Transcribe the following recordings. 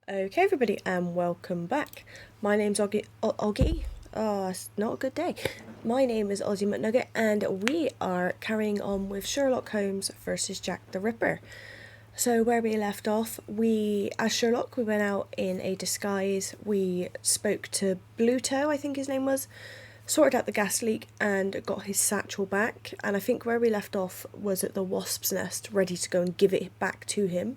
Okay, everybody, and welcome back. My name's Oggy. Oh, it's not a good day. My name is Ozzy McNugget, and we are carrying on with Sherlock Holmes versus Jack the Ripper. So where we left off, as Sherlock, we went out in a disguise. We spoke to Bluto, I think his name was, sorted out the gas leak, and got his satchel back. And I think where we left off was at the wasp's nest, ready to go and give it back to him.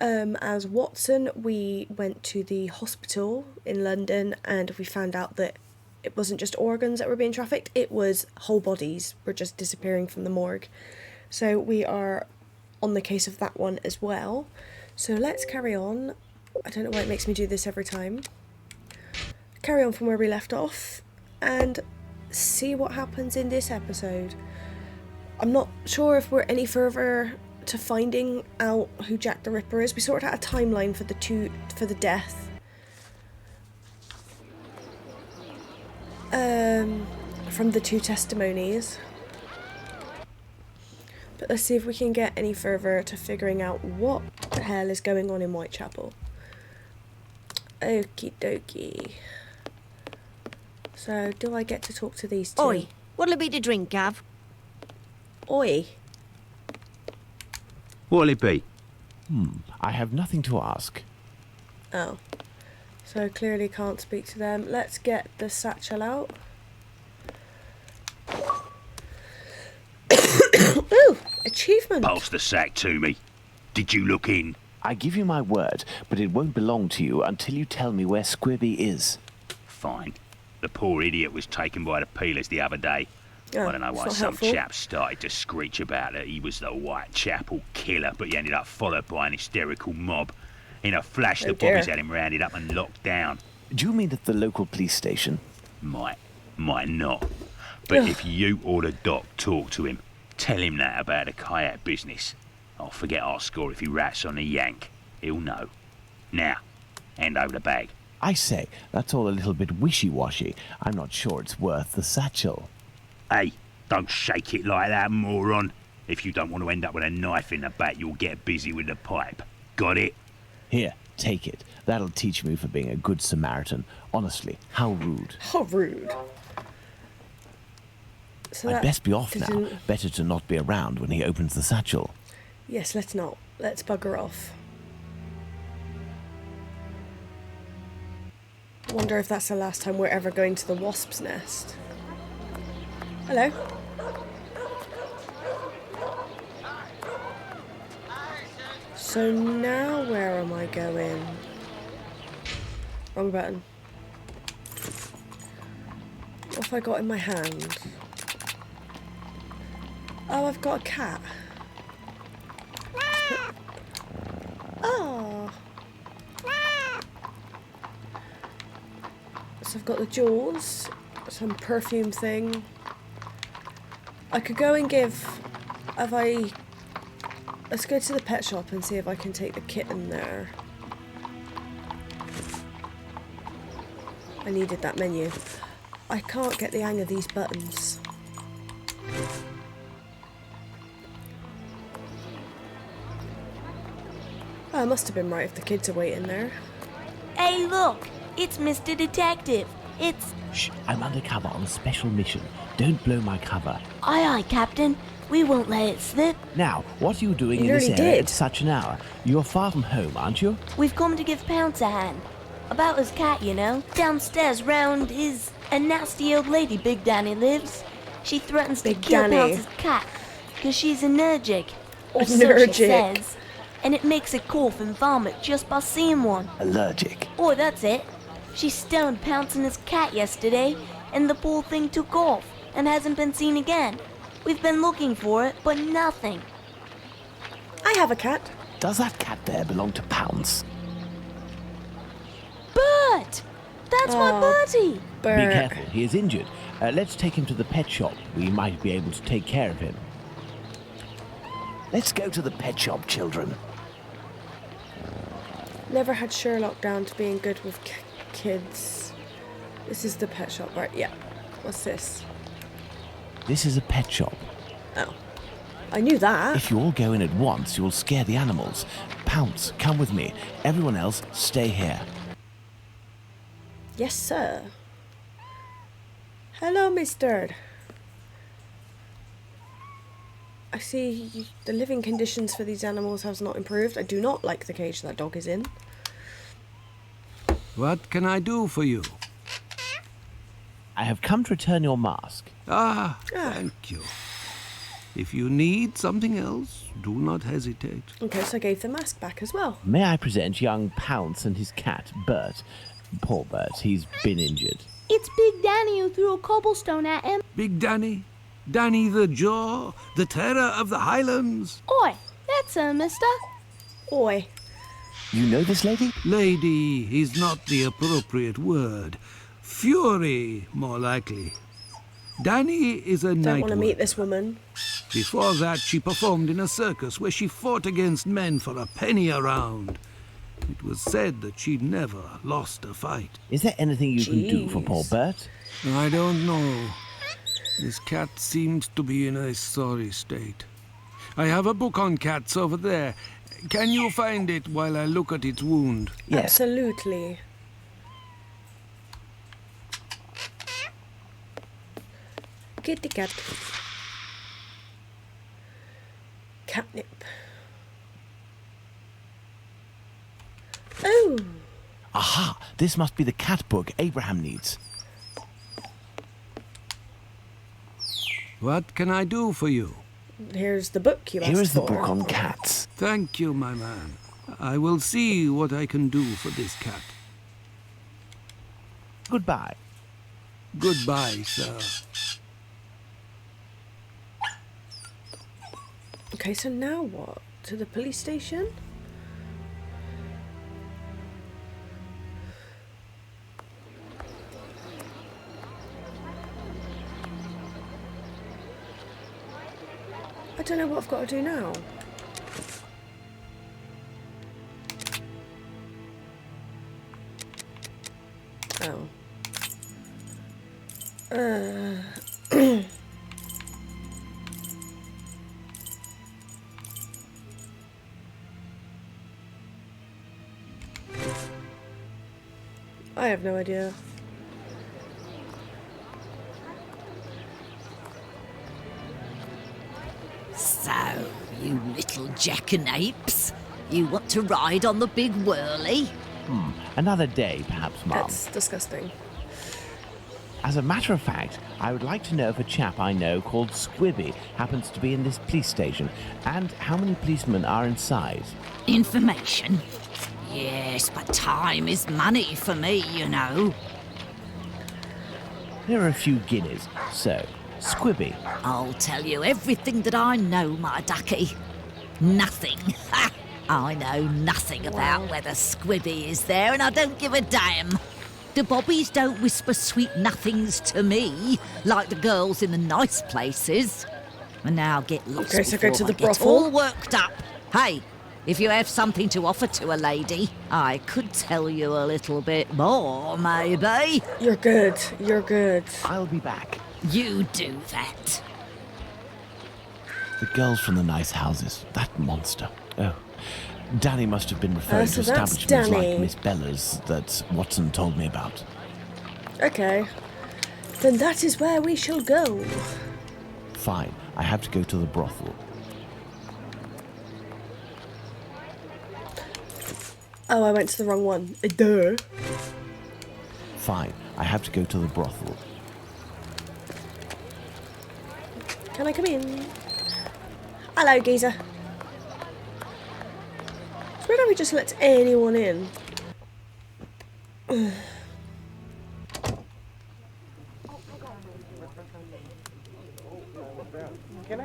As Watson, we went to the hospital in London and we found out that it wasn't just organs that were being trafficked, it was whole bodies were just disappearing from the morgue. So we are on the case of that one as well. So let's carry on. I don't know why it makes me do this every time. Carry on from where we left off and see what happens in this episode. I'm not sure if we're any further to finding out who Jack the Ripper is. We sorted out a timeline for the death. From the two testimonies. But let's see if we can get any further to figuring out what the hell is going on in Whitechapel. Okie dokie. So, do I get to talk to these two? Oi, what'll it be to drink, Gav? Oi. What'll it be? I have nothing to ask. Oh. So clearly can't speak to them. Let's get the satchel out. Ooh, achievement. Pass the sack to me. Did you look in? I give you my word, but it won't belong to you until you tell me where Squibby is. Fine. The poor idiot was taken by the peelers the other day. Oh, I don't know it's why not some helpful. chap started to screech about it. He was the Whitechapel killer, but he ended up followed by an hysterical mob. In a flash, Oh the dear. bobbies had him rounded up and locked down. Do you mean at the local police station? Might not. But Ugh. if you or the doc talk to him, tell him that about the kayak business. I'll forget our score if he rats on the yank. He'll know. Now, hand over the bag. I say, that's all a little bit wishy-washy. I'm not sure it's worth the satchel. Hey, don't shake it like that, moron. If you don't want to end up with a knife in the back, you'll get busy with the pipe. Got it? Here, take it. That'll teach me for being a good Samaritan. Honestly, how rude. How rude. So I'd that best be off now. didn't- Better to not be around when he opens the satchel. Yes, let's not. Let's bugger off. I wonder if that's the last time we're ever going to the wasp's nest. Hello. So now where am I going? Wrong button. What have I got in my hand? Oh, I've got a cat. Oh. So I've got the jewels, some perfume thing. I could go and let's go to the pet shop and see if I can take the kitten there. I needed that menu. I can't get the hang of these buttons. Oh, I must have been right if the kids are waiting there. Hey, look! It's Mr. Detective. It's... Shh, I'm undercover on a special mission. Don't blow my cover. Aye, aye, Captain. We won't let it slip. Now, what are you doing You in this nearly area did. at such an hour? You're far from home, aren't you? We've come to give Pounce a hand. About his cat, you know. Downstairs round is a nasty old lady Big Danny lives. She threatens to Big kill Danny. Pounce's cat because she's allergic. Or so Allergic. she says. And it makes it cough and vomit just by seeing one. Allergic. Oh, that's it. She stoned Pounce and his cat yesterday, and the poor thing took off and hasn't been seen again. We've been looking for it, but nothing. I have a cat. Does that cat there belong to Pounce? Bert! That's my Oh. Bertie! Bert. Be careful, he is injured. Let's take him to the pet shop. We might be able to take care of him. Let's go to the pet shop, children. Never had Sherlock down to being good with kids. This is the pet shop, right? Yeah. What's this? This is a pet shop. Oh. I knew that. If you all go in at once, you'll scare the animals. Pounce, come with me. Everyone else, stay here. Yes, sir. Hello, mister. I see the living conditions for these animals has not improved. I do not like the cage that dog is in. What can I do for you? I have come to return your mask. Thank you. If you need something else, do not hesitate. Okay, so I gave the mask back as well. May I present young Pounce and his cat, Bert? Poor Bert, he's been injured. It's Big Danny who threw a cobblestone at him. Big Danny? Danny the Jaw? The terror of the Highlands? Oi, that's her, mister. Oi. You know this lady? Lady is not the appropriate word. Fury, more likely. Danny is a Don't night want to meet worker. this woman. Before that, she performed in a circus where she fought against men for a penny a round. It was said that she never lost a fight. Is there anything you can do for poor Jeez. Bert? I don't know. This cat seems to be in a sorry state. I have a book on cats over there. Can you find it while I look at its wound? Yes. Absolutely. Kitty cat. Catnip. Oh! Aha! This must be the cat book Abraham needs. What can I do for you? Here's the book you asked for. Here is the book on cats. Thank you, my man. I will see what I can do for this cat. Goodbye. Goodbye, sir. Okay, so now what? To the police station? I don't know what I've got to do now. Oh. I have no idea. So, you little jackanapes, you want to ride on the big whirly? Another day, perhaps, Mum. That's disgusting. As a matter of fact, I would like to know if a chap I know called Squibby happens to be in this police station, and how many policemen are inside. Information? Yes, but time is money for me, you know. Here are a few guineas. So, Squibby, I'll tell you everything that I know, my ducky. Nothing. Ha! I know nothing about whether Squibby is there, and I don't give a damn. The bobbies don't whisper sweet nothings to me, like the girls in the nice places. And now get lost Okay, so go before to I the get brothel. all worked up. Hey, if you have something to offer to a lady, I could tell you a little bit more, maybe. You're good. You're good. I'll be back. You do that. The girls from the nice houses. That monster. Oh. Danny must have been referring So to that's establishments Danny. like Miss Bella's that Watson told me about. Okay. Then that is where we shall go. Fine, I have to go to the brothel. Oh, I went to the wrong one. Duh. Fine, I have to go to the brothel. Can I come in? Hello, geezer. So why don't we just let anyone in?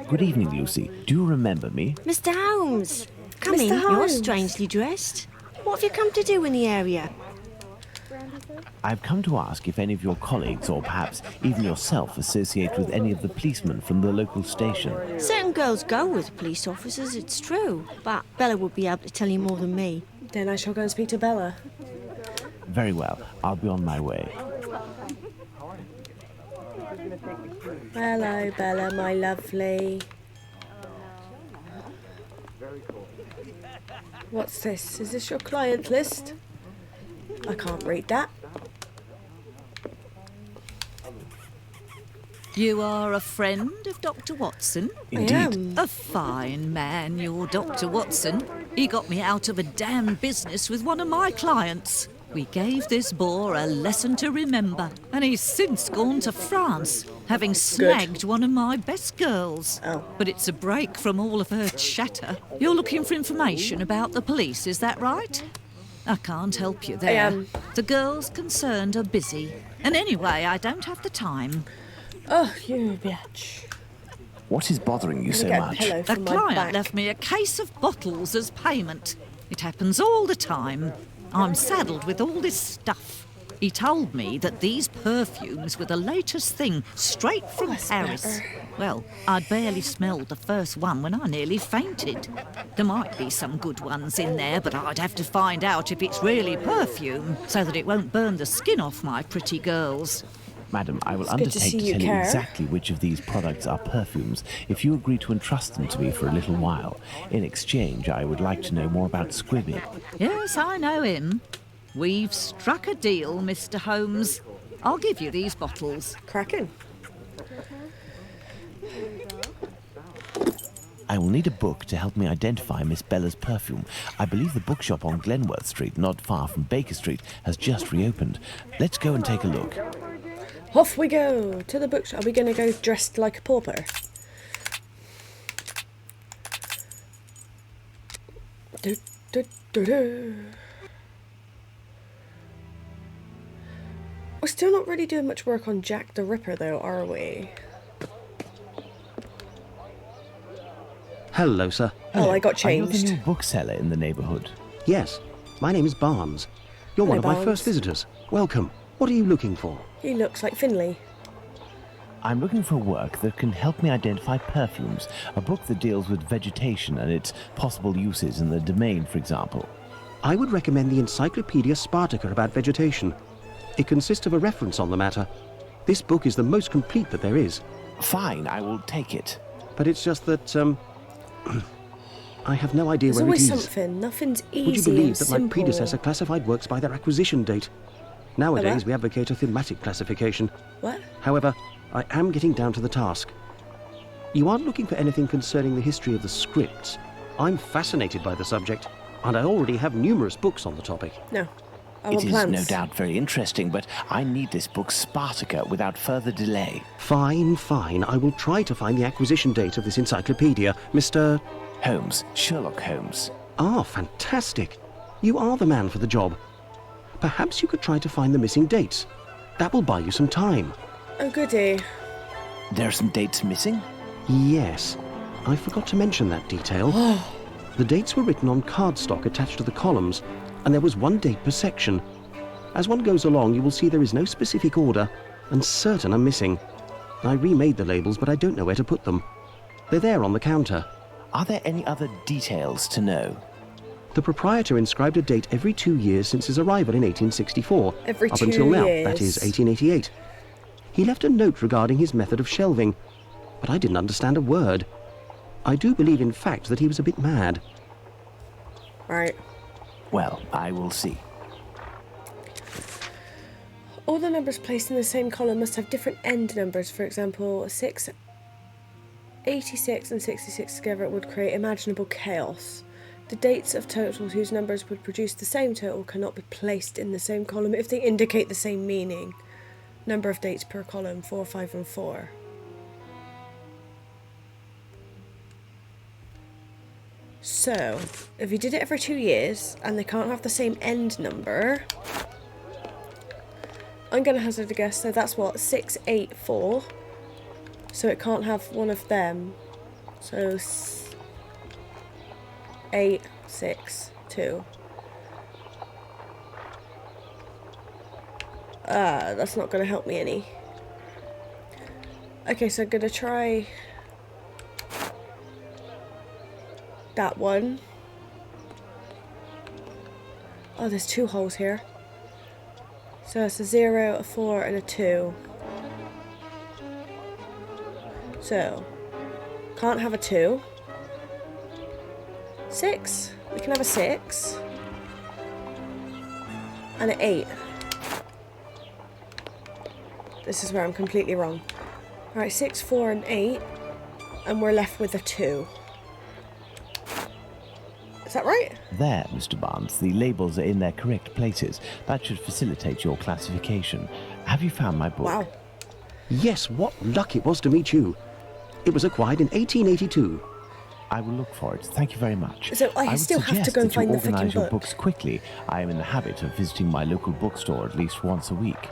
Good evening, Lucy. Do you remember me? Mr. Holmes, come Mr. in. You're Holmes. strangely dressed. What have you come to do in the area? I've come to ask if any of your colleagues, or perhaps even yourself, associate with any of the policemen from the local station. Certain girls go with police officers, it's true, but Bella would be able to tell you more than me. Then I shall go and speak to Bella. Very well, I'll be on my way. Hello, Bella, my lovely. What's this? Is this your client list? I can't read that. You are a friend of Dr. Watson? Indeed. I am. A fine man, your Dr. Watson. He got me out of a damn business with one of my clients. We gave this boar a lesson to remember, and he's since gone to France, having snagged one of my best girls. Oh. But it's a break from all of her chatter. You're looking for information about the police, is that right? I can't help you there. am. The girls concerned are busy. And anyway, I don't have the time. Oh, you bitch. What is bothering you I'm so gonna get a much? pillow A for my client back. left me a case of bottles as payment. It happens all the time. I'm saddled with all this stuff. He told me that these perfumes were the latest thing, straight from that's Paris. better. Well, I'd barely smelled the first one when I nearly fainted. There might be some good ones in there, but I'd have to find out if it's really perfume, so that it won't burn the skin off my pretty girls. Madam, I will It's good to undertake see to you tell you care. exactly which of these products are perfumes if you agree to entrust them to me for a little while. In exchange, I would like to know more about Squibby. Yes, I know him. We've struck a deal, Mr. Holmes. I'll give you these bottles. Cracking. I will need a book to help me identify Miss Bella's perfume. I believe the bookshop on Glenworth Street, not far from Baker Street, has just reopened. Let's go and take a look. Off we go to the bookshop. Are we going to go dressed like a pauper? Do, do, do, do. We're still not really doing much work on Jack the Ripper, though, are we? Hello, sir. Oh, I got Are you the changed. new bookseller in the neighbourhood? Yes, my name is Barnes. You're Hello, one of my Barnes. first visitors. Welcome. What are you looking for? He looks like Finley. I'm looking for work that can help me identify perfumes. A book that deals with vegetation and its possible uses in the domain, for example. I would recommend the Encyclopedia Spartacus about vegetation. It consists of a reference on the matter. This book is the most complete that there is. Fine, I will take it. But it's just that, I have no idea There's where it always is. something. Nothing's easy Would you and believe that my simple. predecessor classified works by their acquisition date? Nowadays, what? we advocate a thematic classification. What? However, I am getting down to the task. You aren't looking for anything concerning the history of the scripts. I'm fascinated by the subject, and I already have numerous books on the topic. No. I It want is plants. no doubt very interesting, but I need this book Spartacus without further delay. Fine, fine. I will try to find the acquisition date of this encyclopedia, Mr. Holmes, Sherlock Holmes. Ah, fantastic. You are the man for the job. Perhaps you could try to find the missing dates. That will buy you some time. Oh, goody. There are some dates missing? Yes, I forgot to mention that detail. The dates were written on cardstock attached to the columns, and there was one date per section. As one goes along, you will see there is no specific order, and certain are missing. I remade the labels, but I don't know where to put them. They're there on the counter. Are there any other details to know? The proprietor inscribed a date every 2 years since his arrival in 1864. Every up 2 until now, years. that is 1888. He left a note regarding his method of shelving, but I didn't understand a word. I do believe, in fact, that he was a bit mad. Right. Well, I will see. All the numbers placed in the same column must have different end numbers. For example, 6, 86 and 66 together would create imaginable chaos. The dates of totals whose numbers would produce the same total cannot be placed in the same column if they indicate the same meaning. Number of dates per column, 4, 5 and 4. So, if you did it every 2 years and they can't have the same end number, I'm going to hazard a guess, so that's what, 6, 8, 4. So it can't have one of them. So 8, 6, 2. That's not going to help me any. Okay, so I'm going to try that one. Oh, there's 2 holes here. So it's a 0, a 4 and a 2. So, can't have a 2. 6. We can have a 6. And an 8. This is where I'm completely wrong. Alright, 6, 4 and 8. And we're left with a 2. Is that right? There, Mr. Barnes, the labels are in their correct places. That should facilitate your classification. Have you found my book? Wow. Yes, what luck it was to meet you. It was acquired in 1882. I will look for it. Thank you very much. So I would still have to suggest go and that you find the freaking organise your book. books quickly. I am in the habit of visiting my local bookstore at least once a week.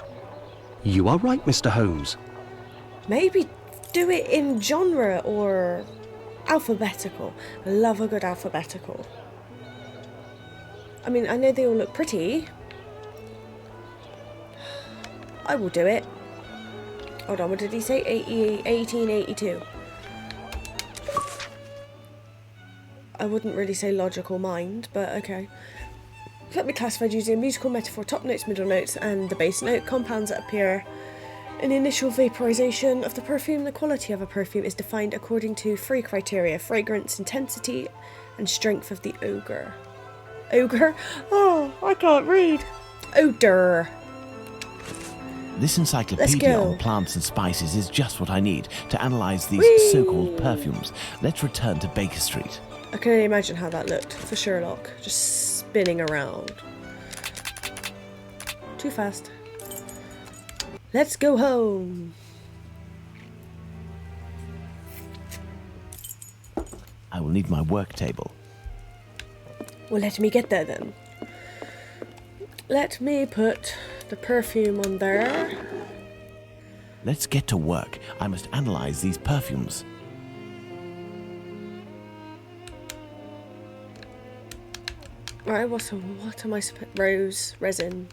You are right, Mr. Holmes. Maybe do it in genre or alphabetical. I love a good alphabetical. I mean, I know they all look pretty. I will do it. Hold on, what did he say? 1882. I wouldn't really say logical mind, but okay. Let me classify using a musical metaphor, top notes, middle notes, and the base note. Compounds that appear in initial vaporization of the perfume. The quality of a perfume is defined according to 3 criteria: fragrance, intensity, and strength of the odor. Ogre? Oh, I can't read. Odor. This Let's encyclopedia go. on plants and spices is just what I need to analyse these Whee! so-called perfumes. Let's return to Baker Street. I can only imagine how that looked for Sherlock, just spinning around. Too fast. Let's go home. I will need my work table. Well, let me get there then. Let me put the perfume on there. Let's get to work. I must analyse these perfumes. Right, what am I supposed... Rose, resin.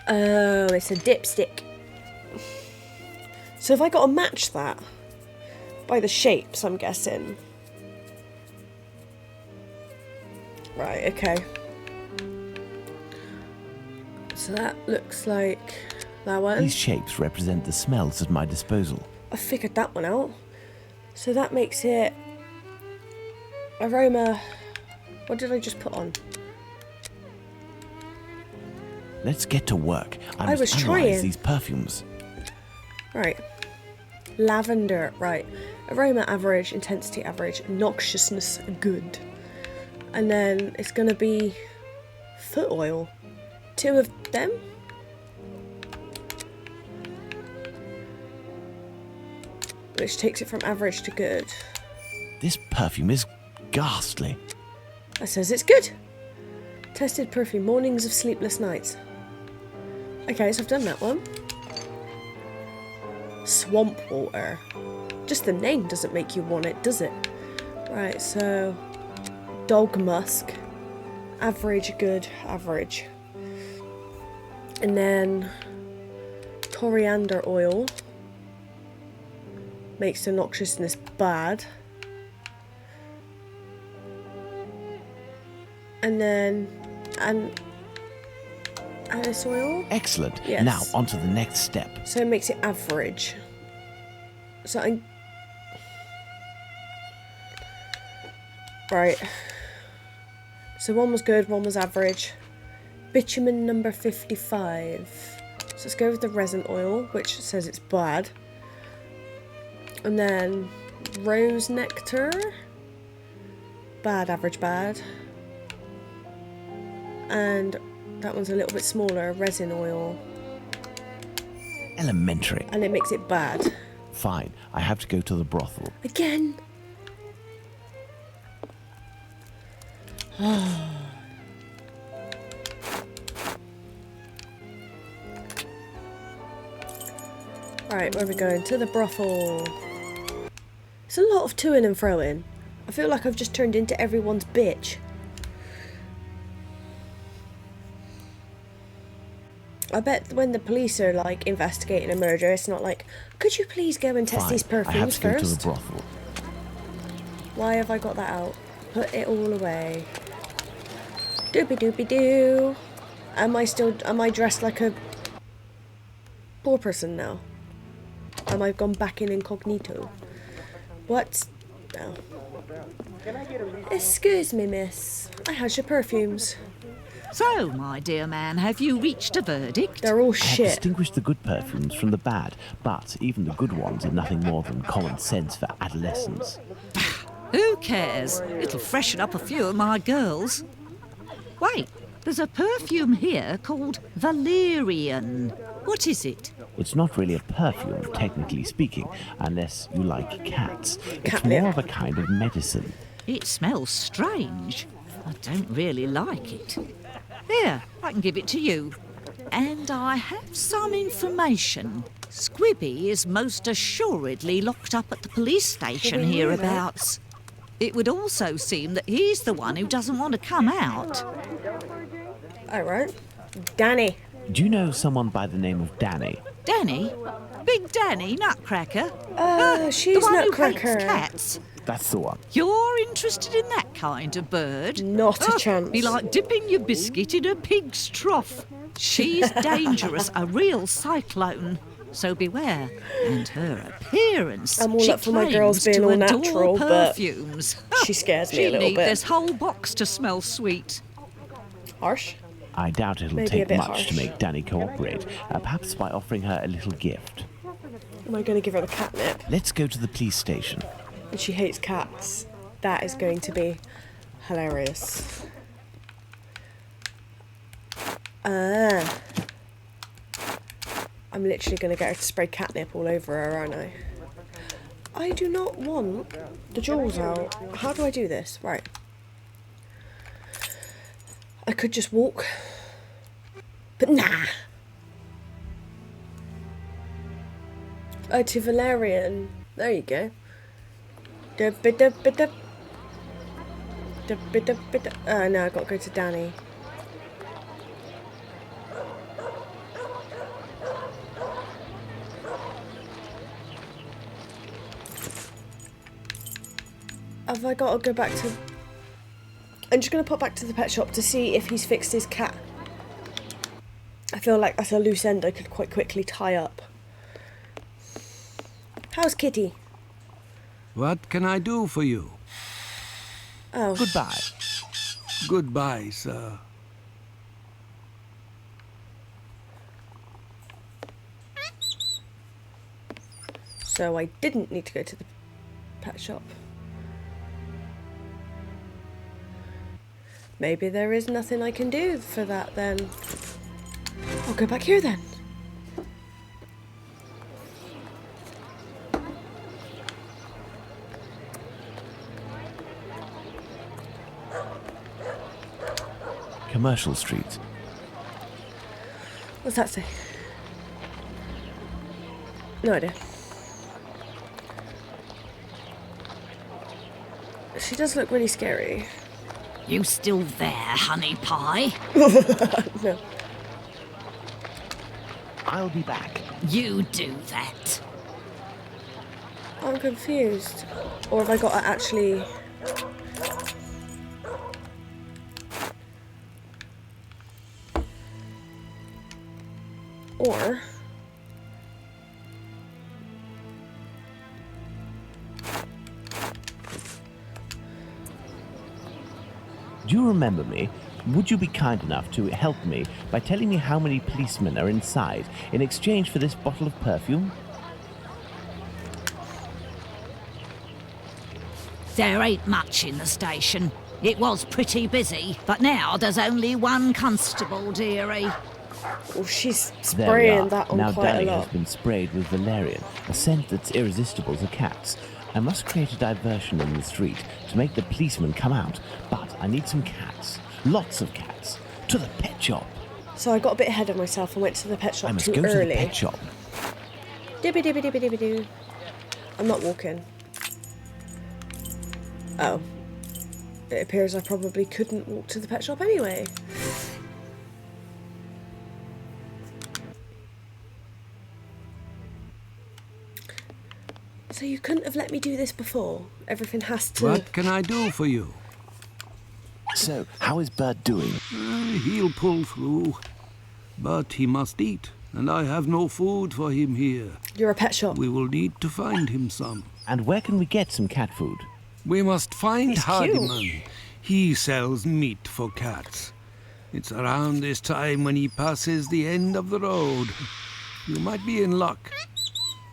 Oh, it's a dipstick. So have I got to match that? By the shapes, I'm guessing. Right, okay. So that looks like that one. These shapes represent the smells at my disposal. I figured that one out. So that makes it aroma. What did I just put on? Let's get to work. I was must trying. analyse these perfumes. Right. Lavender, right. Aroma average, intensity average, noxiousness good. And then it's going to be foot oil. 2 of them. Which takes it from average to good. This perfume is ghastly. That says it's good. Tested perfume, mornings of sleepless nights. Okay, so I've done that one. Swamp water. Just the name doesn't make you want it, does it? Right, so dog musk. Average, good, average. And then coriander oil. Makes the noxiousness bad. And then anise oil. Excellent. Yes. Now, on to the next step. So it makes it average. So I'm... Right. So one was good, one was average. Bitumen number 55. So let's go with the resin oil, which says it's bad. And then rose nectar. Bad, average, bad. And that one's a little bit smaller, resin oil. Elementary. And it makes it bad. Fine. I have to go to the brothel. Again. Right, where are we going? To the brothel. It's a lot of to-ing and fro-ing. I feel like I've just turned into everyone's bitch. I bet when the police are like investigating a murder, it's not like, could you please go and test Fine. these I have perfumes to go to the first? brothel. Why have I got that out? Put it all away. Doopy doopy doo. Am I dressed like a poor person now? Am I gone back in incognito? What? now. Excuse me, miss. I has your perfumes. So, my dear man, have you reached a verdict? They're all I have shit. distinguished the good perfumes from the bad, but even the good ones are nothing more than common sense for adolescents. Who cares? It'll freshen up a few of my girls. Wait, there's a perfume here called Valerian. What is it? It's not really a perfume, technically speaking, unless you like cats. It's Catnip. more of a kind of medicine. It smells strange. I don't really like it. Here, I can give it to you. And I have some information. Squibby is most assuredly locked up at the police station we knew that. hereabouts. It would also seem that he's the one who doesn't want to come out. Alright. Danny. Do you know someone by the name of Danny? Danny? Big Danny, Nutcracker? She's the one Nutcracker. who hates cats. That's the one. You're interested in that kind of bird? Not a chance. Be like dipping your biscuit in a pig's trough. She's dangerous, a real cyclone. So beware. And her appearance. I'm all she up for my claims girls being to all adore natural, but perfumes. she scares me a She'd little need bit. this whole box to smell sweet. Harsh? I doubt it'll Maybe a take bit much harsh. to make Danny cooperate, perhaps by offering her a little gift. Am I going to give her the catnip? Let's go to the police station. And she hates cats. That is going to be hilarious. I'm literally going to get her to spray catnip all over her, aren't I? I do not want the jewels out. How do I do this? Right. I could just walk. But nah. To Valerian. There you go. No, I got to go to Danny. Have I got to go back to... I'm just going to pop back to the pet shop to see if he's fixed his cat. I feel like that's a loose end I could quite quickly tie up. How's Kitty? What can I do for you? Oh. Goodbye. Goodbye, sir. So I didn't need to go to the pet shop. Maybe there is nothing I can do for that then. I'll go back here then. Commercial Street. What's that say? No idea. She does look really scary. You still there, honey pie? No. I'll be back. You do that. I'm confused. Or have I got to actually... Or... Do you remember me? Would you be kind enough to help me by telling me how many policemen are inside in exchange for this bottle of perfume? There ain't much in the station. It was pretty busy, but now there's only one constable, dearie. Oh, she's There we spraying are. that on Now quite a Danny lot. has been sprayed with valerian, a scent that's irresistible to cats. I must create a diversion in the street to make the policemen come out, but I need some cats. Lots of cats. To the pet shop. So I got a bit ahead of myself and went to the pet shop I must too go early. to the pet shop. Dibby dibby dibby dibby doo. I'm not walking. Oh. It appears I probably couldn't walk to the pet shop anyway. So you couldn't have let me do this before? Everything has to... What can I do for you? So, how is Bert doing? He'll pull through. But he must eat, and I have no food for him here. You're a pet shop. We will need to find him some. And where can we get some cat food? We must find He's Hardiman. cute. He sells meat for cats. It's around this time when he passes the end of the road. You might be in luck.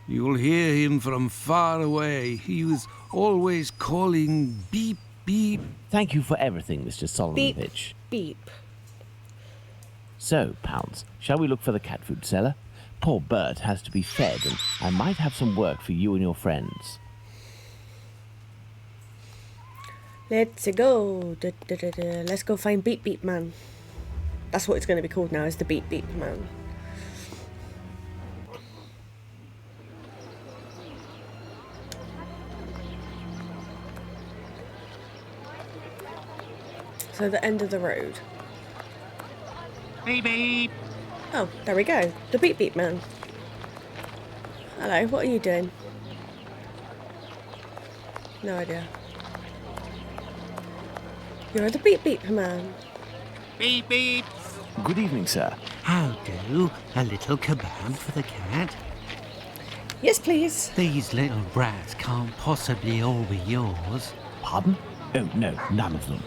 You'll hear him from far away. He was always calling beep, beep. Thank you for everything, Mr. Solomonovich. Beep. So, Pounds, shall we look for the cat food seller? Poor Bert has to be fed, and I might have some work for you and your friends. Let's go. Let's go find Beep Beep Man. That's what it's going to be called now, is the Beep Beep Man. So the end of the road. Beep beep. Oh, there we go. The Beep Beep Man. Hello, what are you doing? No idea. You're the Beep Beep Man. Beep beep. Good evening, sir. How do? A little kebab for the cat? Yes, please. These little brats can't possibly all be yours. Pardon? Oh, no, none of them.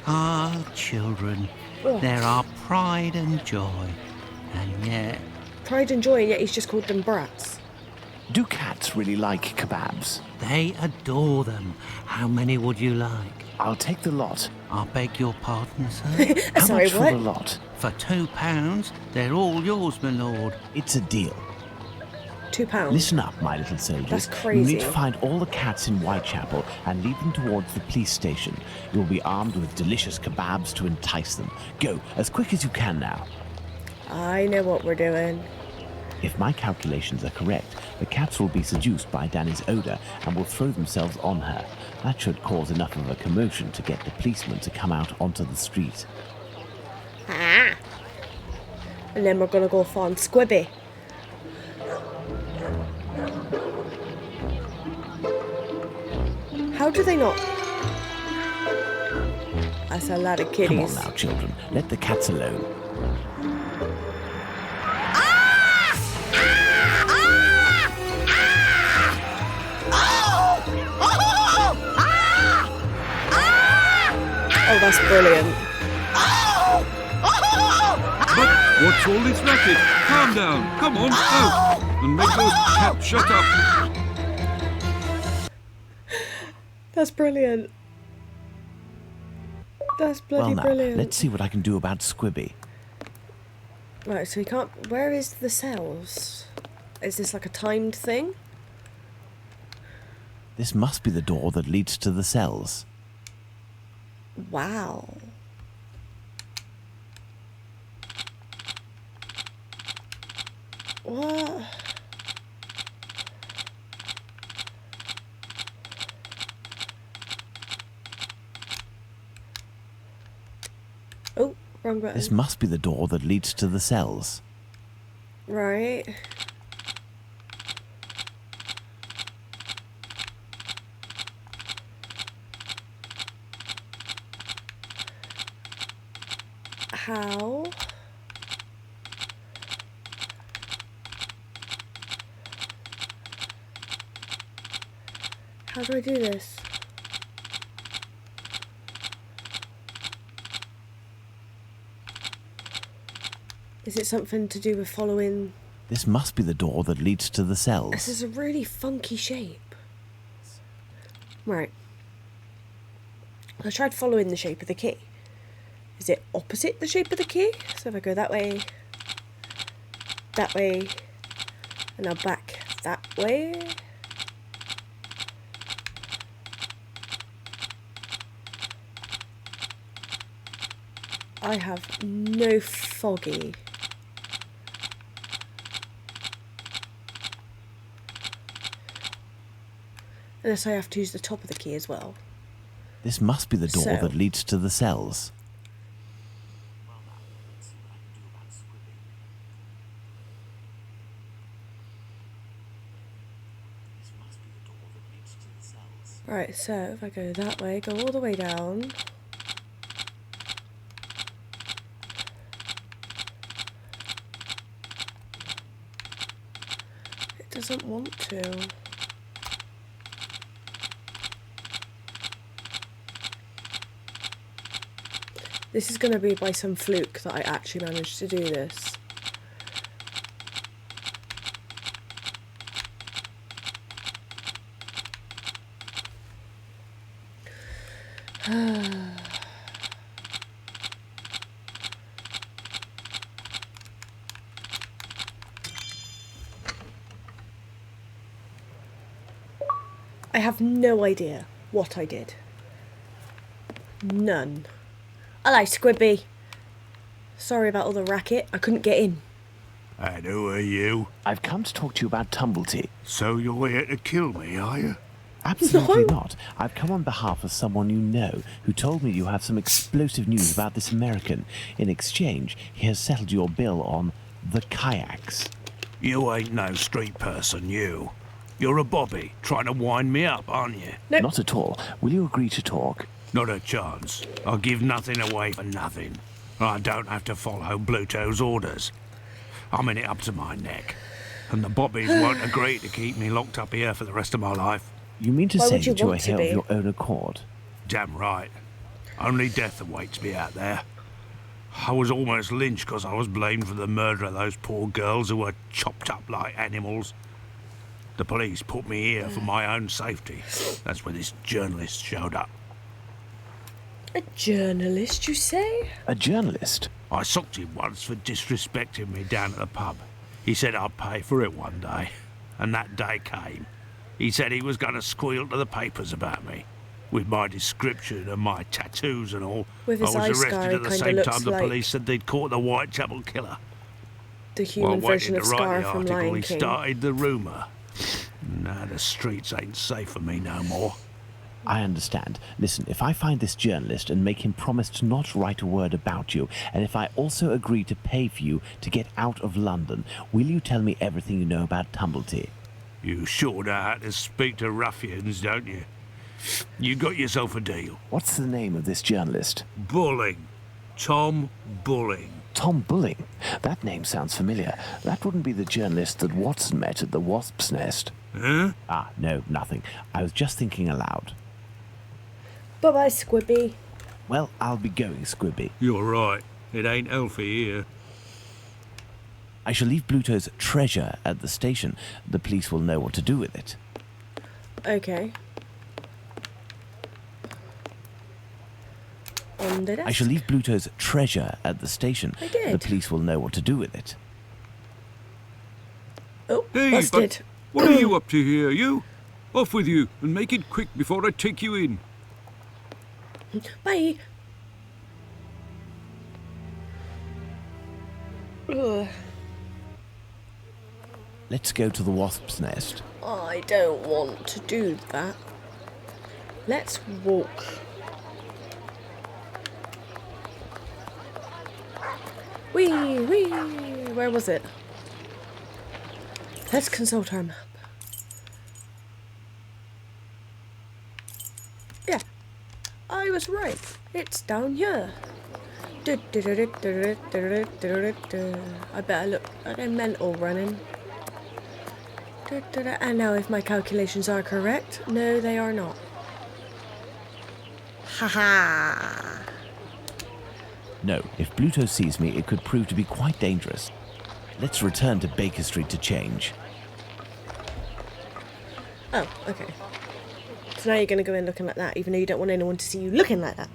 Ah, children. Ugh. They're our pride and joy. And yet... Pride and joy, and yet he's just called them brats. Do cats really like kebabs? they adore them. How many would you like? I'll take the lot. I beg your pardon, sir? How Sorry, much for what? the lot? For £2, they're all yours, my lord. It's a deal. £2. Listen up, my little soldiers. That's You crazy. need to find all the cats in Whitechapel and lead them towards the police station. You'll be armed with delicious kebabs to entice them. Go, as quick as you can now. I know what we're doing. If my calculations are correct, the cats will be seduced by Danny's odour and will throw themselves on her. That should cause enough of a commotion to get the policeman to come out onto the street. Ah. And then we're gonna go find Squibby. How do they not? That's a lot of Come kitties. on now, children. Let the cats alone. Oh, that's brilliant. But what's all this racket? Calm down. Come on, out. And make those cats shut up. That's brilliant. That's bloody Well now, brilliant. let's see what I can do about Squibby. Right, so we can't... Where is the cells? Is this like a timed thing? This must be the door that leads to the cells. Wow. What? Oh, wrong button. This must be the door that leads to the cells. Right. How? How do I do this? Is it something to do with following? This must be the door that leads to the This cells. is a really funky shape. Right. I tried following the shape of the key. Is it opposite the shape of the key? So if I go that way, and now back that way. I have no foggy. Unless I have to use the top of the key as well. This must be the door So- that leads to the cells. Right, so if I go that way, go all the way down. It doesn't want to. This is going to be by some fluke that I actually managed to do this. I have no idea what I did. None. Hello, Squibby. Sorry about all the racket. I couldn't get in. And who are you? I've come to talk to you about Tumblety. So you're here to kill me, are you? Absolutely not. I've come on behalf of someone you know who told me you have some explosive news about this American. In exchange, he has settled your bill on the kayaks. You ain't no street person, you. You're a bobby, trying to wind me up, aren't you? Nope. Not at all. Will you agree to talk? Not a chance. I'll give nothing away for nothing. I don't have to follow Bluto's orders. I'm in it up to my neck. And the bobbies won't agree to keep me locked up here for the rest of my life. You mean to Why say would you that you are want to here be? of your own accord? Damn right. Only death awaits me out there. I was almost lynched because I was blamed for the murder of those poor girls who were chopped up like animals. The police put me here for my own safety. That's when this journalist showed up. A journalist, you say? A journalist? I socked him once for disrespecting me down at the pub. He said I'd pay for it one day. And that day came. He said he was going to squeal to the papers about me. With my description and my tattoos and all. With his I eye was scar, arrested he at the kinda same looks time the like police said they'd caught the Whitechapel killer. The While human version waiting of to write Scar the from article, Lion he King. started the rumour. Now the streets ain't safe for me no more. I understand. Listen, if I find this journalist and make him promise to not write a word about you, and if I also agree to pay for you to get out of London, will you tell me everything you know about Tumblety? You sure know how to speak to ruffians, don't you? You got yourself a deal. What's the name of this journalist? Bulling. Tom Bulling. Tom Bulling? That name sounds familiar. That wouldn't be the journalist that Watson met at the Wasp's Nest. Huh? Ah, no, nothing. I was just thinking aloud. Bye-bye, Squibby. Well, I'll be going, Squibby. You're right. It ain't healthy here. I shall leave Bluto's treasure at the station. The police will know what to do with it. Okay. On the desk. I shall leave Bluto's treasure at the station. I did. The police will know what to do with it. Oh, Hey, busted. What are you up to here, you? Off with you, and make it quick before I take you in. Bye. Ugh. Let's go to the Wasp's Nest. I don't want to do that. Let's walk. Wee, wee. Where was it? Let's consult our map. Yeah, I was right. It's down here. I better look like I'm mental running. And now if my calculations are correct, no they are not. Haha. No, if Bluto sees me, it could prove to be quite dangerous. Let's return to Baker Street to change. Oh, okay. So now you're going to go in looking like that, even though you don't want anyone to see you looking like that.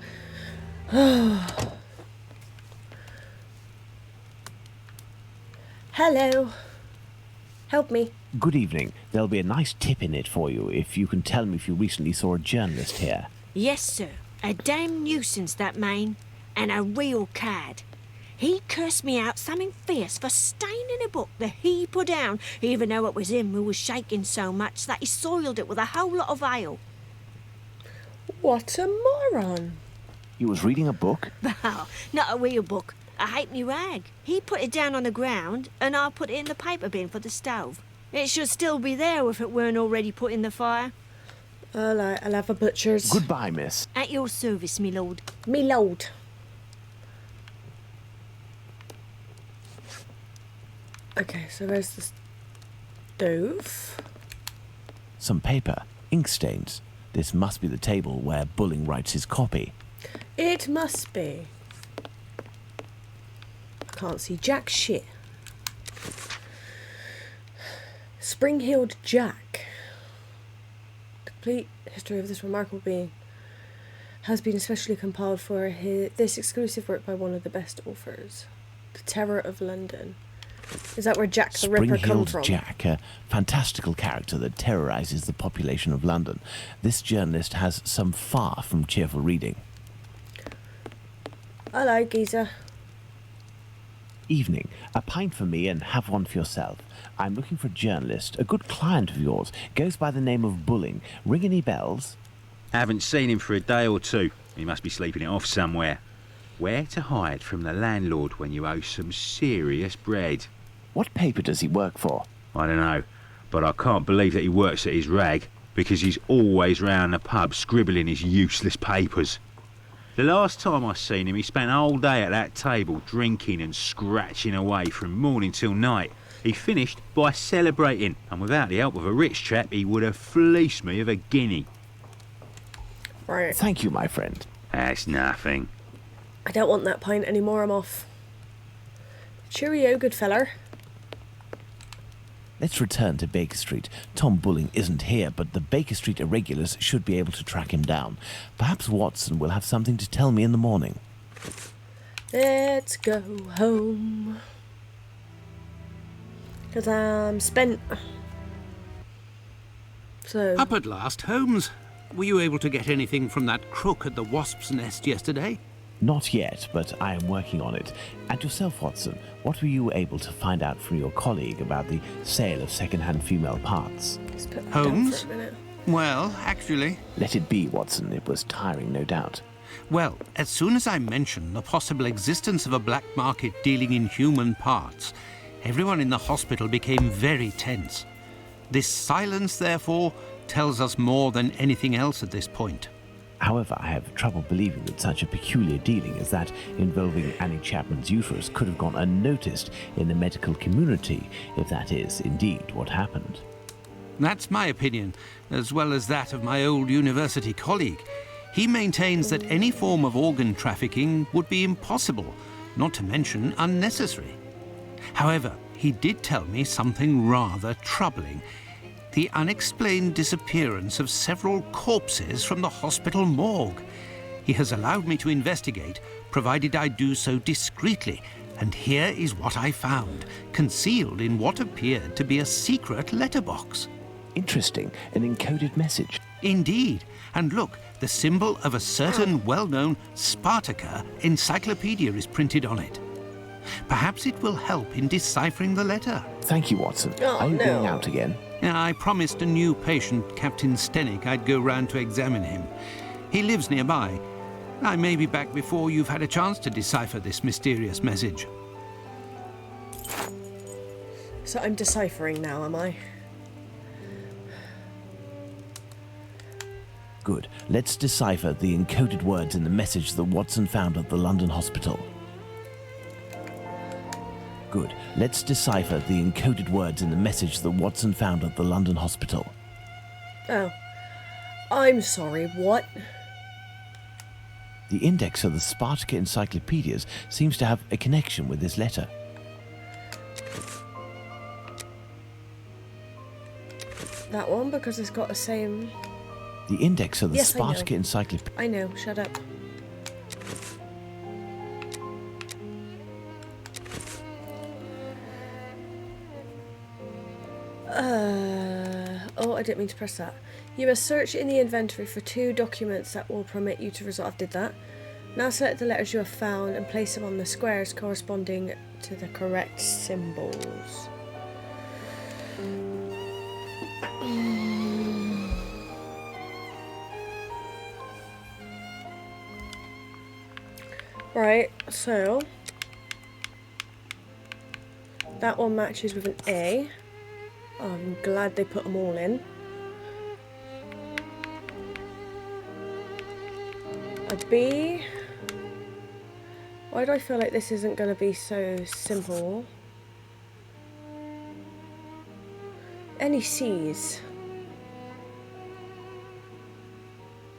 Hello. Help me. Good evening. There'll be a nice tip in it for you if you can tell me if you recently saw a journalist here. Yes, sir. A damn nuisance, that man. And a real cad. He cursed me out something fierce for staining a book that he put down, even though it was him who was shaking so much that he soiled it with a whole lot of ale. What a moron. He was reading a book? Well, not a real book. A halfpenny rag. He put it down on the ground, and I put it in the paper bin for the stove. It should still be there if it weren't already put in the fire. I'll have a butcher's. Goodbye, miss. At your service, me lord. Me lord. Okay, so where's the stove? Some paper. Ink stains. This must be the table where Bulling writes his copy. It must be. can't see jack shit. Spring-heeled Jack. The complete history of this remarkable being has been especially compiled for this exclusive work by one of the best authors. The Terror of London. Is that where Jack the Ripper come from? Jack, a fantastical character that terrorizes the population of London. This journalist has some far from cheerful reading. Hello, geezer. Evening. A pint for me and have one for yourself. I'm looking for a journalist, a good client of yours. Goes by the name of Bulling. Ring any bells? Haven't seen him for a day or two. He must be sleeping it off somewhere. Where to hide from the landlord when you owe some serious bread? What paper does he work for? I don't know, but I can't believe that he works at his rag, because he's always round the pub scribbling his useless papers. The last time I seen him, he spent a whole day at that table drinking and scratching away from morning till night. He finished by celebrating, and without the help of a rich chap, he would have fleeced me of a guinea. Right. Thank you, my friend. That's nothing. I don't want that pint anymore, I'm off. Cheerio, good feller. Let's return to Baker Street. Tom Bulling isn't here, but the Baker Street irregulars should be able to track him down. Perhaps Watson will have something to tell me in the morning. Let's go home. Because I'm spent. So... Up at last, Holmes. Were you able to get anything from that crook at the Wasp's Nest yesterday? Not yet, but I am working on it. And yourself, Watson, what were you able to find out from your colleague about the sale of second-hand female parts? Let's put that Holmes? down for a minute. Well, actually... Let it be, Watson. It was tiring, no doubt. Well, as soon as I mentioned the possible existence of a black market dealing in human parts, everyone in the hospital became very tense. This silence, therefore, tells us more than anything else at this point. However, I have trouble believing that such a peculiar dealing as that involving Annie Chapman's uterus could have gone unnoticed in the medical community, if that is indeed what happened. That's my opinion, as well as that of my old university colleague. He maintains that any form of organ trafficking would be impossible, not to mention unnecessary. However, he did tell me something rather troubling. The unexplained disappearance of several corpses from the hospital morgue. He has allowed me to investigate, provided I do so discreetly, and here is what I found, concealed in what appeared to be a secret letterbox. Interesting, an encoded message. Indeed, and look, the symbol of a certain well-known Spartaca encyclopedia is printed on it. Perhaps it will help in deciphering the letter. Thank you, Watson. Oh, Are you no. going out again? I promised a new patient, Captain Stenick, I'd go round to examine him. He lives nearby. I may be back before you've had a chance to decipher this mysterious message. So I'm deciphering now, am I? Good. Let's decipher the encoded words in the message that Watson found at the London hospital. Good. Let's decipher the encoded words in the message that Watson found at the London hospital. Oh. I'm sorry, what? The index of the Spartaca encyclopedias seems to have a connection with this letter. That one, because it's got the same... The index of the Yes, I know. Spartaca encyclopedia... I know, shut up. Oh, I didn't mean to press that. You must search in the inventory for 2 documents that will permit you to resolve. I did that. Now select the letters you have found and place them on the squares corresponding to the correct symbols. Right, so that one matches with an A. I'm glad they put them all in. A B. Why do I feel like this isn't going to be so simple? Any C's?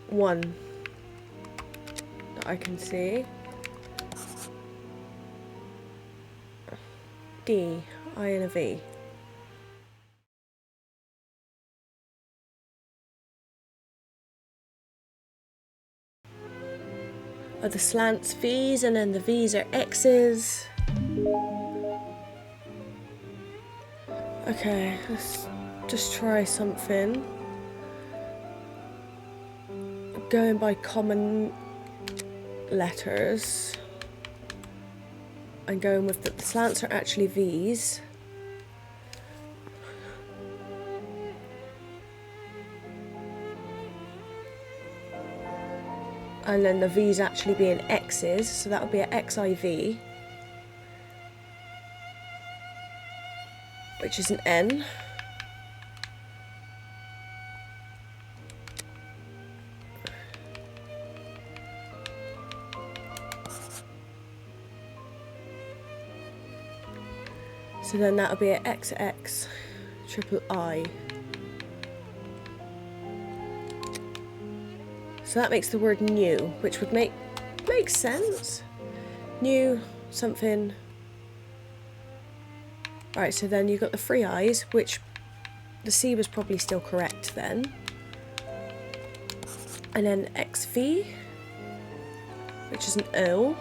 1 that I can see. D, I and a V. Are the slants V's and then the V's are X's. Okay, let's just try something. Going by common letters. I'm going with the slants are actually V's. And then the V's actually being X's, so that would be an XIV, which is an N. So then that would be an XX triple I. So that makes the word new, which would make sense. New something. Alright, so then you've got the three I's, which the C was probably still correct then. And then XV, which is an O.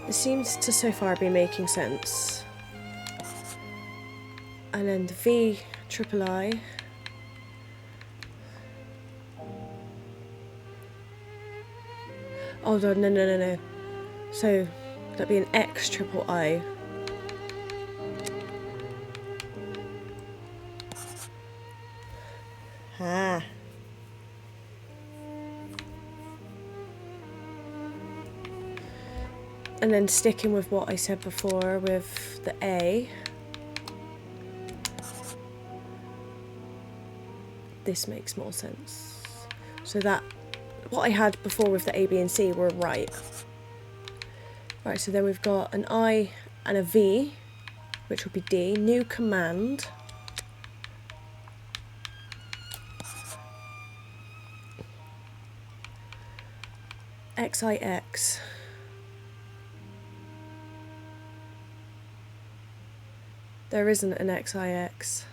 It seems to so far be making sense. And then the V triple I. Oh no. So that'd be an X triple I. Ah. And then sticking with what I said before with the A. This makes more sense. So that what I had before with the A, B and C were right. Right, so then we've got an I and a V, which will be D. New command. XIX. There isn't an XIX.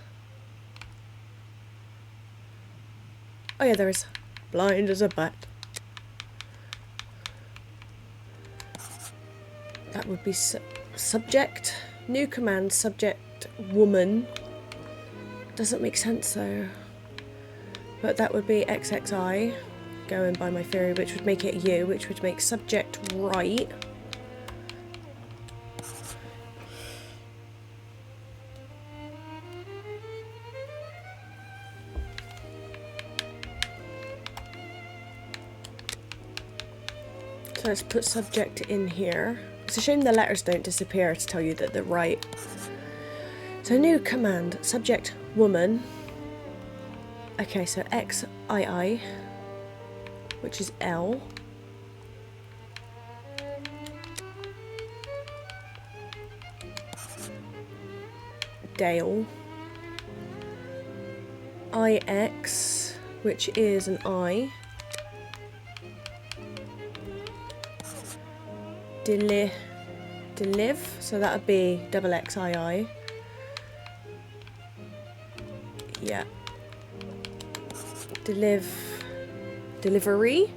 Oh yeah, there is. Blind as a bat. That would be subject. New command, subject, woman. Doesn't make sense though. But that would be XXI, going by my theory, which would make it U, which would make subject right. So let's put subject in here. It's a shame the letters don't disappear to tell you that they're right. So new command, subject woman. Okay, so XII, which is L. Dale. IX, which is an I. Deliv, so that would be double XII. Yeah. Delivery.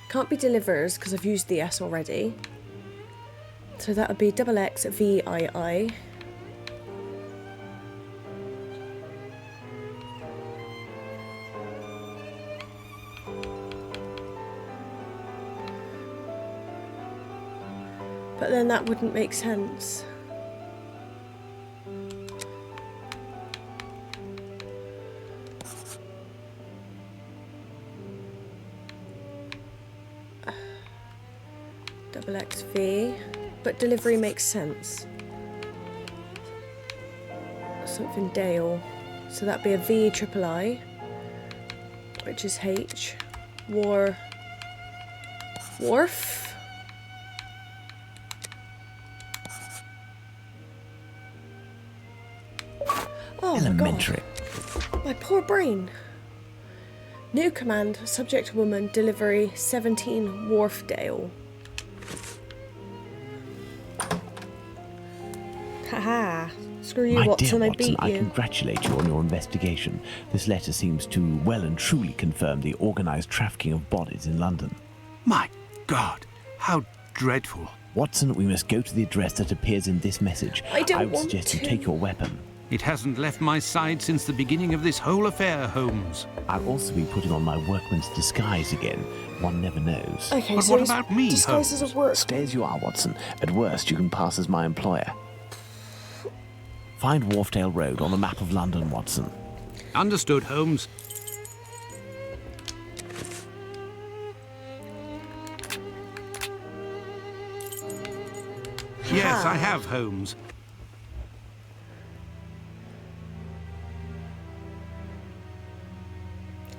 Can't be delivers because I've used the S already. So that would be double X VII. But then that wouldn't make sense. Double XV, but delivery makes sense. Something Dale, so that'd be a V triple I, which is H. Wharf. Oh Elementary. my God. My poor brain. New command, subject woman, delivery 17 Wharfdale. Haha. Screw you, My Watson, dear I Watson, beat I you. congratulate you on your investigation. This letter seems to well and truly confirm the organised trafficking of bodies in London. My God, how dreadful. Watson, we must go to the address that appears in this message. I don't would want suggest you to. take your weapon. It hasn't left my side since the beginning of this whole affair, Holmes. I'll also be putting on my workman's disguise again. One never knows. Okay, But so what he's about me, disguised as a work. Stay as you are, Watson. At worst, you can pass as my employer. Find Wharfdale Road on the map of London, Watson. Understood, Holmes. Yes, I have, Holmes.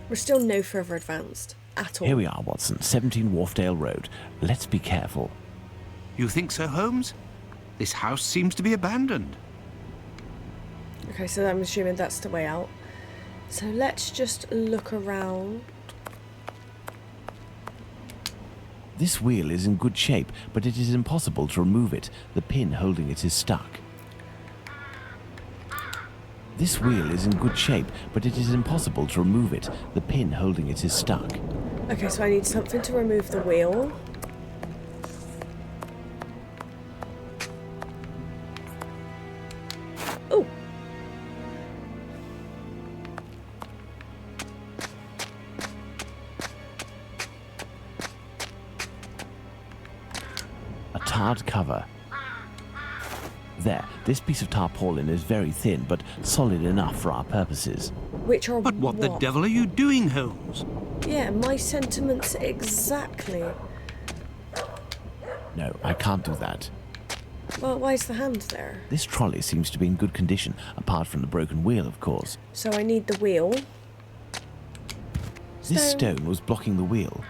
We're still no further advanced at all. Here we are, Watson. 17 Wharfdale Road. Let's be careful. You think so, Holmes? This house seems to be abandoned. Okay, so I'm assuming that's the way out. So let's just look around. This wheel is in good shape, but it is impossible to remove it. The pin holding it is stuck. This wheel is in good shape, but it is impossible to remove it. The pin holding it is stuck. Okay, so I need something to remove the wheel. Oh! A tarred cover. There, this piece of tarpaulin is very thin, but solid enough for our purposes. Which are But what the devil are you doing, Holmes? Yeah, my sentiments exactly. No, I can't do that. Well, why is the hand there? This trolley seems to be in good condition, apart from the broken wheel, of course. So I need the wheel. This stone was blocking the wheel.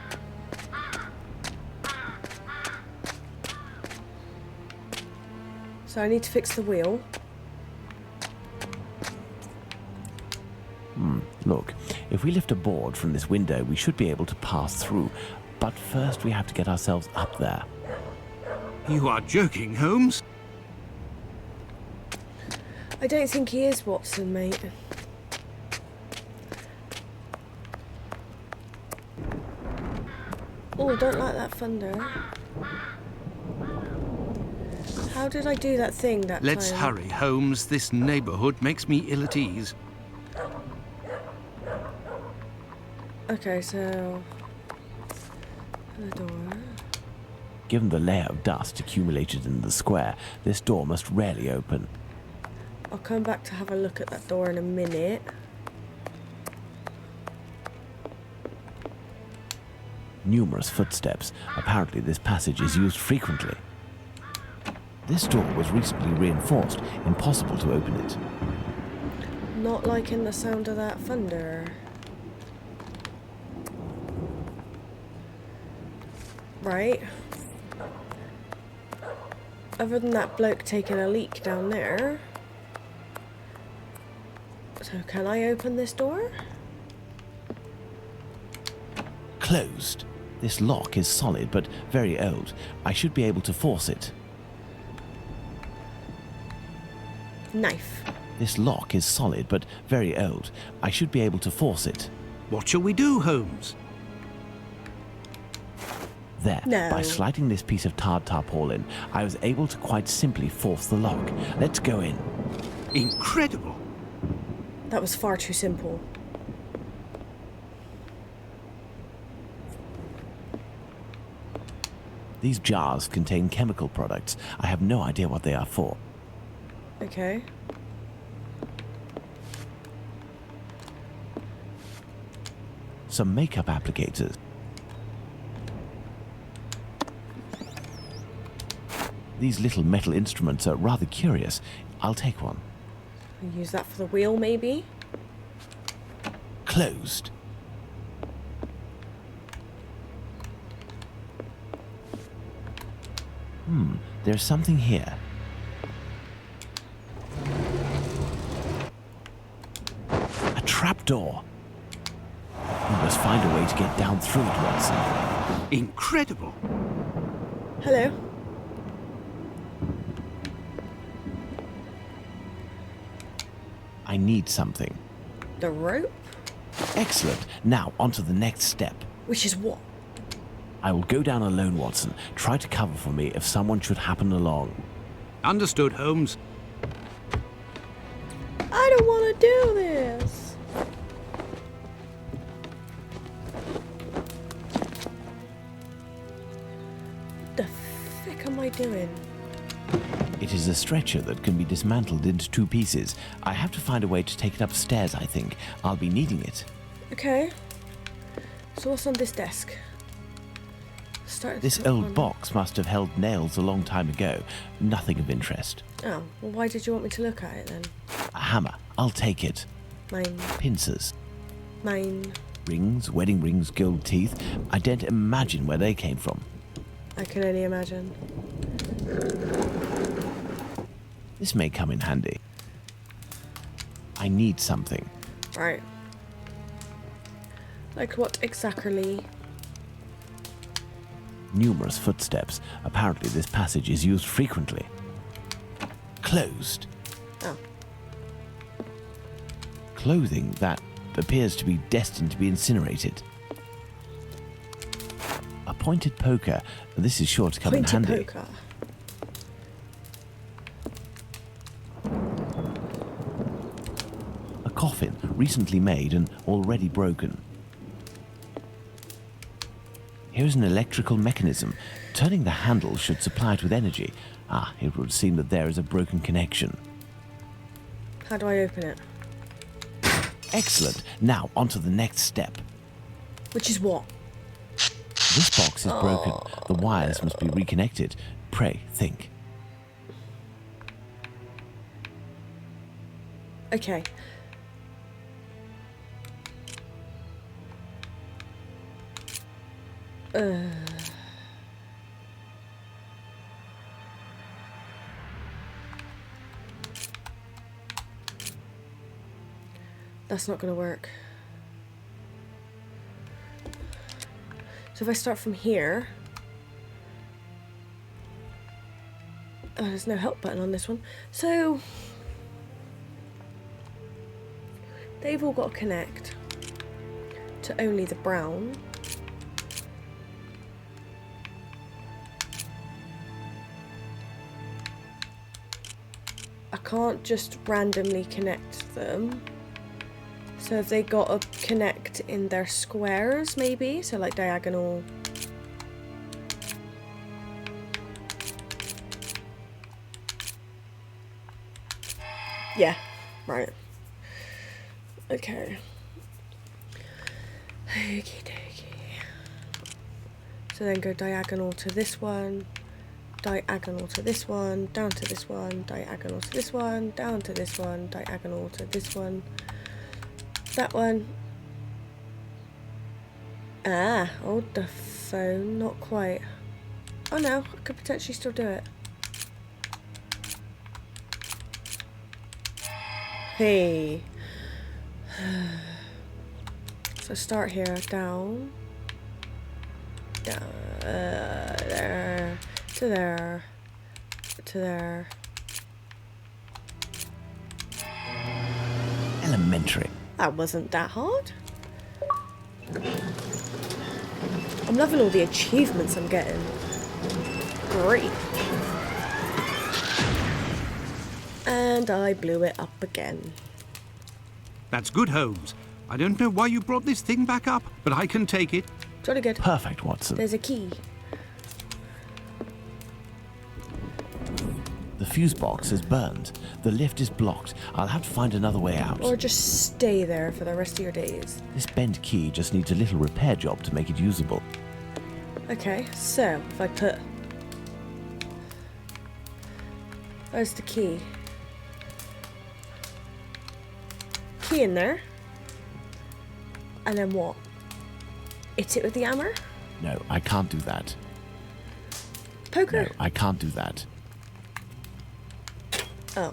So I need to fix the wheel. Look, if we lift a board from this window, we should be able to pass through. But first we have to get ourselves up there. You are joking, Holmes. I don't think he is, Watson, mate. Oh, don't like that thunder. How did I do that thing that Let's time? hurry, Holmes. This neighborhood makes me ill at ease. Okay, so... the door. Given the layer of dust accumulated in the square, this door must rarely open. I'll come back to have a look at that door in a minute. Numerous footsteps. Apparently this passage is used frequently. This door was recently reinforced. Impossible to open it. Not liking the sound of that thunder. Right. Other than that bloke taking a leak down there. So can I open this door? Closed. This lock is solid but very old. I should be able to force it. Knife. This lock is solid but very old. I should be able to force it. What shall we do, Holmes? There, No. by sliding this piece of tarred tarpaulin, I was able to quite simply force the lock. Let's go in. Incredible. That was far too simple. These jars contain chemical products. I have no idea what they are for. Okay. Some makeup applicators. These little metal instruments are rather curious. I'll take one. I'll use that for the wheel, maybe? Closed. There's something here. A trapdoor. must find a way to get down through it, Watson. Incredible. Hello. I need something. The rope? Excellent. Now, on to the next step. Which is what? I will go down alone, Watson. Try to cover for me if someone should happen along. Understood, Holmes. I don't want to do this. What the frick am I doing? It is a stretcher that can be dismantled into 2 pieces. I have to find a way to take it upstairs, I think. I'll be needing it. Okay. So what's on this desk? Start This old box must have held nails a long time ago. Nothing of interest. Oh, well, why did you want me to look at it then? A hammer. I'll take it. Mine. Pincers. Mine. Rings, wedding rings, gold teeth. I don't imagine where they came from. I can only imagine. This may come in handy. I need something. Right. Like what exactly? Numerous footsteps. Apparently this passage is used frequently. Closed. Oh. Clothing that appears to be destined to be incinerated. A pointed poker. This is sure to come in handy. Pointed poker. A coffin, recently made and already broken. Here's an electrical mechanism. Turning the handle should supply it with energy. Ah, it would seem that there is a broken connection. How do I open it? Excellent. Now, on to the next step. Which is what? This box is broken. The wires must be reconnected. Pray, think. Okay. That's not going to work. So if I start from here... Oh, there's no help button on this one. So... they've all got to connect to only the brown. I can't just randomly connect them. So have they got to connect in their squares, maybe? So like diagonal. Yeah, right. Okay. Okie dokie. So then go diagonal to this one, diagonal to this one, down to this one, diagonal to this one, down to this one, diagonal to this one. That one. Ah, hold the phone, not quite. Oh no, I could potentially still do it. Hey. So start here, down, there, to there, to there. Elementary. That wasn't that hard. I'm loving all the achievements I'm getting. Great. And I blew it up again. That's good, Holmes. I don't know why you brought this thing back up, but I can take it. Jolly good. Perfect, Watson. There's a key. The fuse box is burned. The lift is blocked. I'll have to find another way out. Or just stay there for the rest of your days. This bent key just needs a little repair job to make it usable. Okay, so if I put... Where's the key? Key in there. And then what? Hit it with the hammer? No, I can't do that. Poker? No, I can't do that. Oh.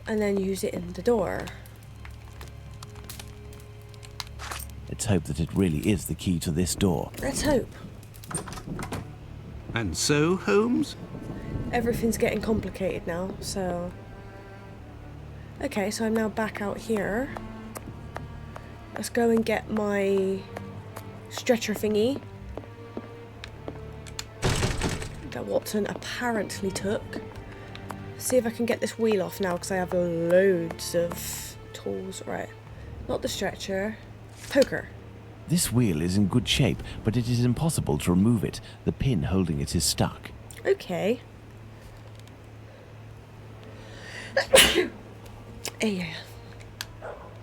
And then use it in the door. Let's hope that it really is the key to this door. Let's hope. And so, Holmes? Everything's getting complicated now, so... Okay, so I'm now back out here. Let's go and get my stretcher thingy that Watson apparently took. See if I can get this wheel off now, because I have loads of tools. Right, not the stretcher. Poker. This wheel is in good shape, but it is impossible to remove it. The pin holding it is stuck. Okay. Yeah.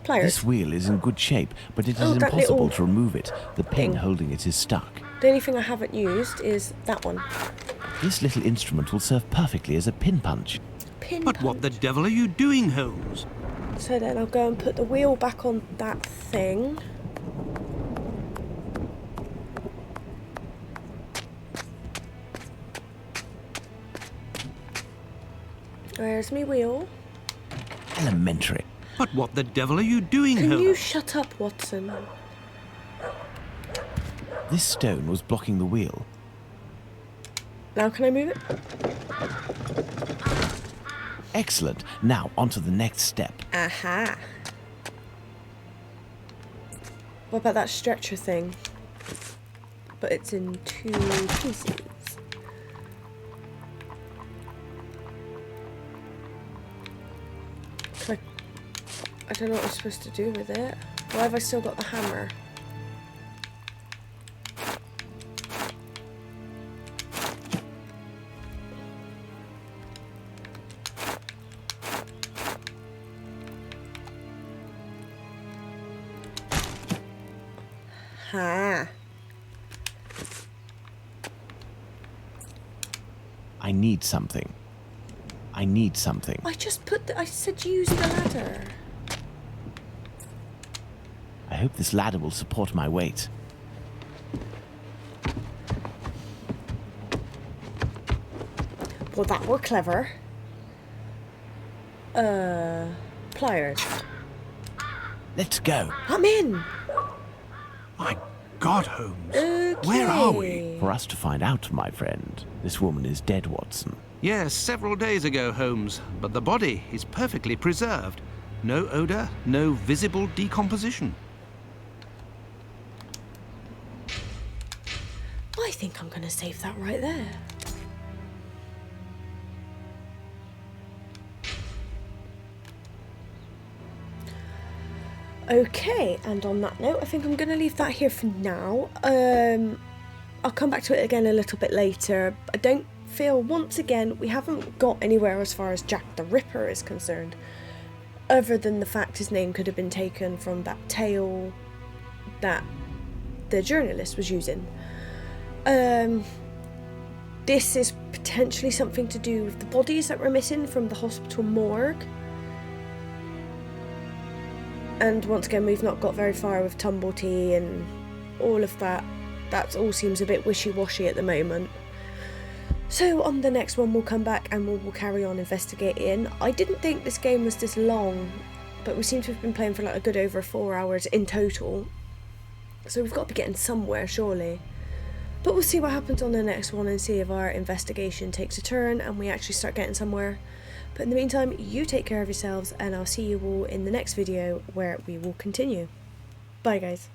Pliers. This wheel is in good shape, but it is that impossible little to remove it. The pin thing. holding it is stuck. The only thing I haven't used is that one. This little instrument will serve perfectly as a pin punch. Pin But what the punch. devil are you doing, Holmes? So then I'll go and put the wheel back on that thing. Where's me wheel? Elementary. But what the devil are you doing, Can Holmes? you shut up, Watson? This stone was blocking the wheel. Now can I move it? Excellent. Now on to the next step. Aha. What about that stretcher thing? But it's in 2 pieces. I don't know what I'm supposed to do with it. Why have I still got the hammer? Ha. I need something. I need something. I just put I said use the ladder. I hope this ladder will support my weight. Well, that were clever. Pliers. Let's go. I'm in. My God, Holmes. Okay. Where are we? For us to find out, my friend. This woman is dead, Watson. Yes, several days ago, Holmes. But the body is perfectly preserved. No odour, no visible decomposition. I think I'm going to save that right there. Okay, and on that note, I think I'm going to leave that here for now. I'll come back to it again a little bit later. I don't feel, once again, we haven't got anywhere as far as Jack the Ripper is concerned, other than the fact his name could have been taken from that tale that the journalist was using. This is potentially something to do with the bodies that were missing from the hospital morgue. And once again, we've not got very far with Tumblety and all of that. That all seems a bit wishy-washy at the moment. So on the next one, we'll come back and we'll carry on investigating. I didn't think this game was this long, but we seem to have been playing for like a good over 4 hours in total. So we've got to be getting somewhere, surely. But we'll see what happens on the next one and see if our investigation takes a turn and we actually start getting somewhere. But in the meantime, you take care of yourselves and I'll see you all in the next video where we will continue. Bye guys.